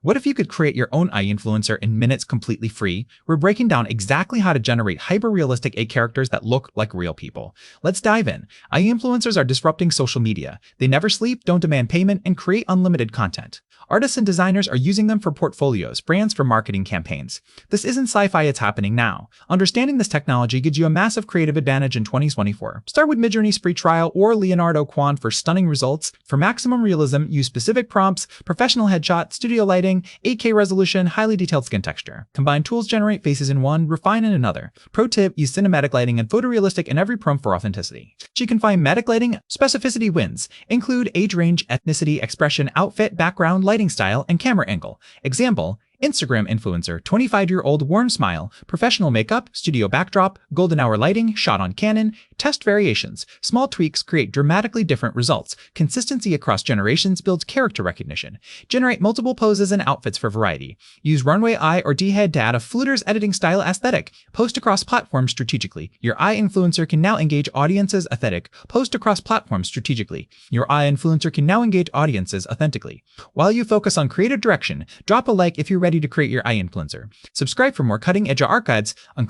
What if you could create your own AI influencer in minutes completely free? We're breaking down exactly how to generate hyper-realistic AI characters that look like real people. Let's dive in. AI influencers are disrupting social media. They never sleep, don't demand payment, and create unlimited content. Artists and designers are using them for portfolios, brands for marketing campaigns. This isn't sci-fi, it's happening now. Understanding this technology gives you a massive creative advantage in 2024. Start with Midjourney's free trial or Leonardo.AI for stunning results. For maximum realism, use specific prompts, professional headshot, studio lighting, 8K resolution, highly detailed skin texture. Combine tools generate faces in one, refine in another. Pro tip, use cinematic lighting and photorealistic in every prompt for authenticity. So you can find matic lighting, specificity wins. Include age range, ethnicity, expression, outfit, background, lighting style, and camera angle. Example, Instagram influencer, 25-year-old warm smile, professional makeup, studio backdrop, golden hour lighting, shot on Canon. Test variations. Small tweaks create dramatically different results. Consistency across generations builds character recognition. Generate multiple poses and outfits for variety. Use runway eye or D-head to add a flutter's editing style aesthetic. Post across platforms strategically. Your AI influencer can now engage audiences aesthetic. Post across platforms strategically. Your AI influencer can now engage audiences authentically. While you focus on creative direction, drop a like if you're ready to create your AI influencer. Subscribe for more cutting-edge art guides on